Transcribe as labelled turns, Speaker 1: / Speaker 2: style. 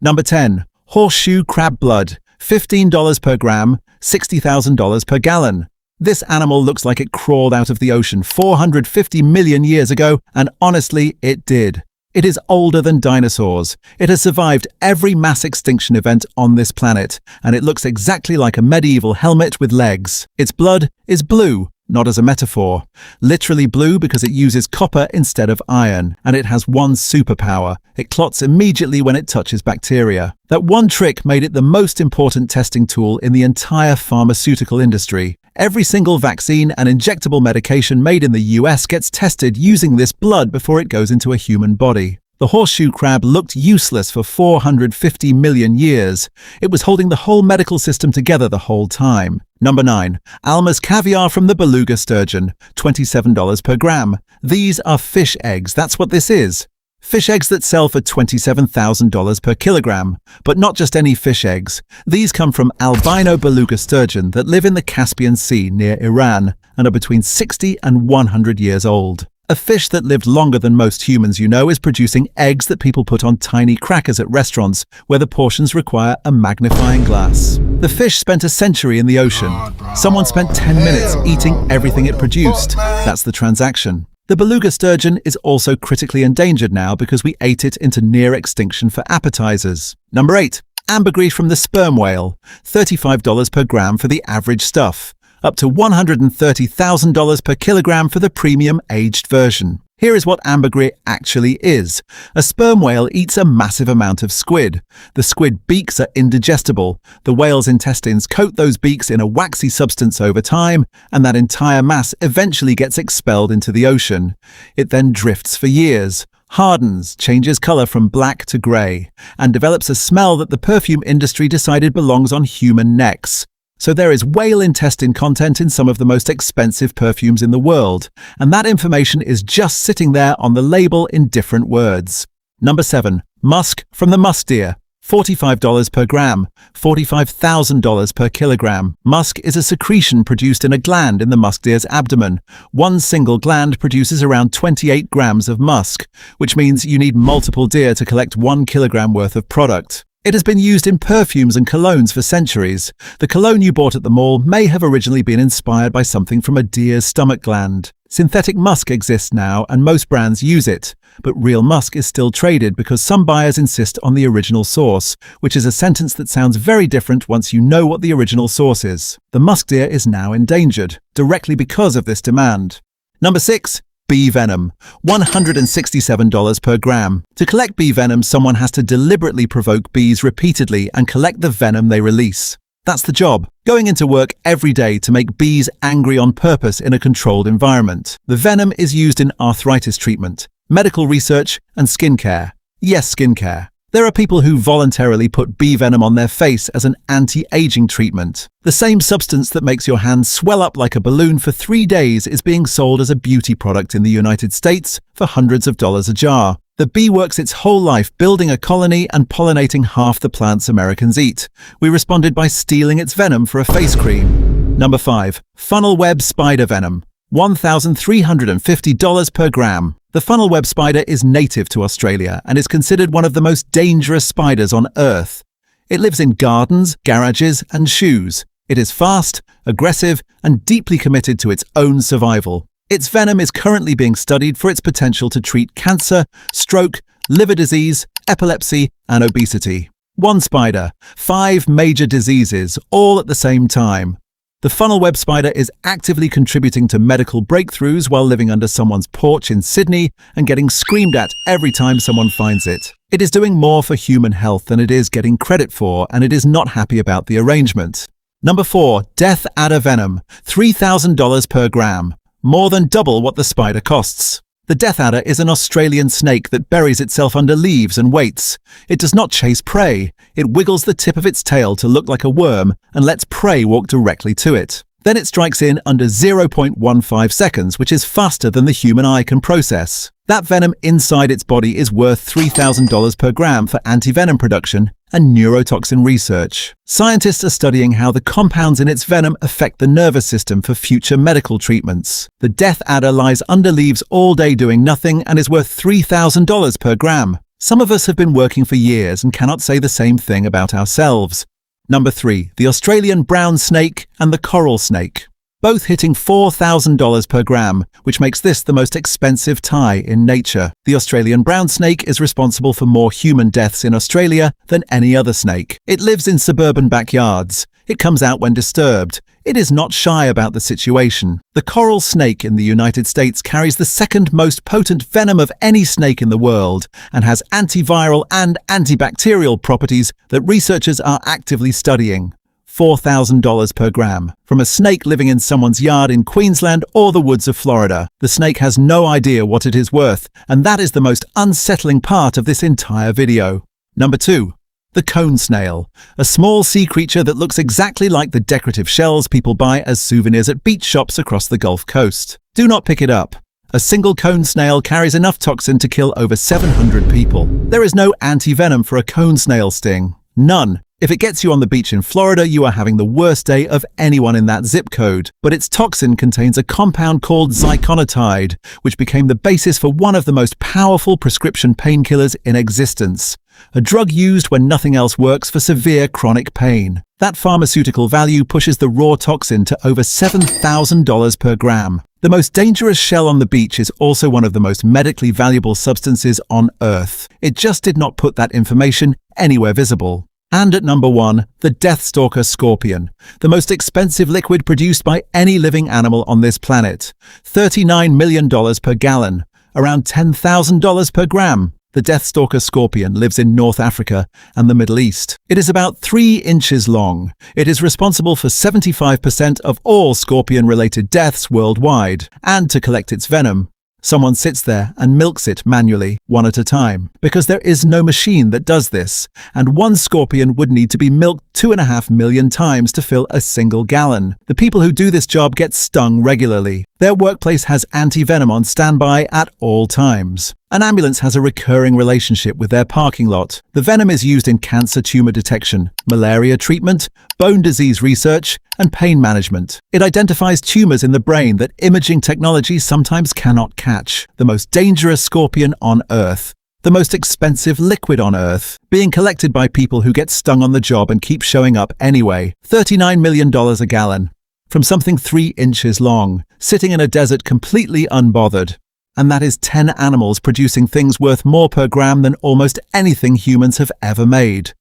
Speaker 1: Number 10. Horseshoe Crab Blood, $15 per gram, $60,000 per gallon. This animal looks like it crawled out of the ocean 450 million years ago, and honestly, it did. It is older than dinosaurs. It has survived every mass extinction event on this planet, and it looks exactly like a medieval helmet with legs. Its blood is blue, not as a metaphor. Literally blue because it uses copper instead of iron, and it has one superpower. It clots immediately when it touches bacteria. That one trick made it the most important testing tool in the entire pharmaceutical industry. Every single vaccine and injectable medication made in the US gets tested using this blood before it goes into a human body. The horseshoe crab looked useless for 450 million years. It was holding the whole medical system together the whole time. Number 9. Alma's caviar from the beluga sturgeon, $27 per gram. These are fish eggs, that's what this is. Fish eggs that sell for $27,000 per kilogram. But not just any fish eggs. These come from albino beluga sturgeon that live in the Caspian Sea near Iran and are between 60 and 100 years old. A fish that lived longer than most humans is producing eggs that people put on tiny crackers at restaurants where the portions require a magnifying glass. The fish spent a century in the ocean. Someone spent 10 minutes eating everything it produced. That's the transaction. The beluga sturgeon is also critically endangered now because we ate it into near extinction for appetizers. Number 8. Ambergris from the sperm whale, $35 per gram for the average stuff. Up to $130,000 per kilogram for the premium aged version. Here is what ambergris actually is. A sperm whale eats a massive amount of squid. The squid beaks are indigestible. The whale's intestines coat those beaks in a waxy substance over time, and that entire mass eventually gets expelled into the ocean. It then drifts for years, hardens, changes color from black to gray, and develops a smell that the perfume industry decided belongs on human necks. So there is whale intestine content in some of the most expensive perfumes in the world, and that information is just sitting there on the label in different words. Number 7. Musk from the musk deer, $45 per gram, $45,000 per kilogram. Musk is a secretion produced in a gland in the musk deer's abdomen. One single gland produces around 28 grams of musk, which means you need multiple deer to collect 1 kilogram worth of product. It has been used in perfumes and colognes for centuries. The cologne you bought at the mall may have originally been inspired by something from a deer's stomach gland. Synthetic musk exists now and most brands use it, but real musk is still traded because some buyers insist on the original source, which is a sentence that sounds very different once you know what the original source is. The musk deer is now endangered, directly because of this demand. Number 6. Bee venom, $167 per gram. To collect bee venom, someone has to deliberately provoke bees repeatedly and collect the venom they release. That's the job, going into work every day to make bees angry on purpose in a controlled environment. The venom is used in arthritis treatment, medical research, and skincare. Yes, skincare. There are people who voluntarily put bee venom on their face as an anti-aging treatment. The same substance that makes your hands swell up like a balloon for 3 days is being sold as a beauty product in the United States for hundreds of dollars a jar. The bee works its whole life building a colony and pollinating half the plants Americans eat. We responded by stealing its venom for a face cream. Number 5. Funnel web spider venom, $1,350 per gram. The funnel web spider is native to Australia and is considered one of the most dangerous spiders on Earth. It lives in gardens, garages, and shoes. It is fast, aggressive, and deeply committed to its own survival. Its venom is currently being studied for its potential to treat cancer, stroke, liver disease, epilepsy, and obesity. One spider, 5 major diseases, all at the same time. The funnel web spider is actively contributing to medical breakthroughs while living under someone's porch in Sydney and getting screamed at every time someone finds it. It is doing more for human health than it is getting credit for, and it is not happy about the arrangement. Number 4. Death adder venom, $3,000 per gram, more than double what the spider costs. The death adder is an Australian snake that buries itself under leaves and waits. It does not chase prey. It wiggles the tip of its tail to look like a worm and lets prey walk directly to it. Then it strikes in under 0.15 seconds, which is faster than the human eye can process. That venom inside its body is worth $3,000 per gram for antivenom production and neurotoxin research. Scientists are studying how the compounds in its venom affect the nervous system for future medical treatments. The death adder lies under leaves all day doing nothing and is worth $3,000 per gram. Some of us have been working for years and cannot say the same thing about ourselves. Number 3. The Australian brown snake and the coral snake. Both hitting $4,000 per gram, which makes this the most expensive tie in nature. The Australian brown snake is responsible for more human deaths in Australia than any other snake. It lives in suburban backyards. It comes out when disturbed. It is not shy about the situation. The coral snake in the United States carries the second most potent venom of any snake in the world and has antiviral and antibacterial properties that researchers are actively studying. $4,000 per gram. From a snake living in someone's yard in Queensland or the woods of Florida. The snake has no idea what it is worth, and that is the most unsettling part of this entire video. Number 2. The cone snail, a small sea creature that looks exactly like the decorative shells people buy as souvenirs at beach shops across the Gulf Coast. Do not pick it up. A single cone snail carries enough toxin to kill over 700 people. There is no anti-venom for a cone snail sting. None. If it gets you on the beach in Florida, you are having the worst day of anyone in that zip code. But its toxin contains a compound called ziconotide, which became the basis for one of the most powerful prescription painkillers in existence. A drug used when nothing else works for severe chronic pain. That pharmaceutical value pushes the raw toxin to over $7,000 per gram. The most dangerous shell on the beach is also one of the most medically valuable substances on Earth. It just did not put that information anywhere visible. And at number 1, the Deathstalker Scorpion, the most expensive liquid produced by any living animal on this planet. $39 million per gallon, around $10,000 per gram. The Deathstalker Scorpion lives in North Africa and the Middle East. It is about 3 inches long. It is responsible for 75% of all scorpion-related deaths worldwide. And to collect its venom, someone sits there and milks it manually, one at a time, because there is no machine that does this, and one scorpion would need to be milked 2.5 million times to fill a single gallon. The people who do this job get stung regularly. Their workplace has anti-venom on standby at all times. An ambulance has a recurring relationship with their parking lot. The venom is used in cancer tumor detection, malaria treatment, bone disease research, and pain management. It identifies tumors in the brain that imaging technology sometimes cannot catch. The most dangerous scorpion on Earth. The most expensive liquid on Earth, being collected by people who get stung on the job and keep showing up anyway. $39 million a gallon. From something 3 inches long, sitting in a desert completely unbothered. And that is 10 animals producing things worth more per gram than almost anything humans have ever made.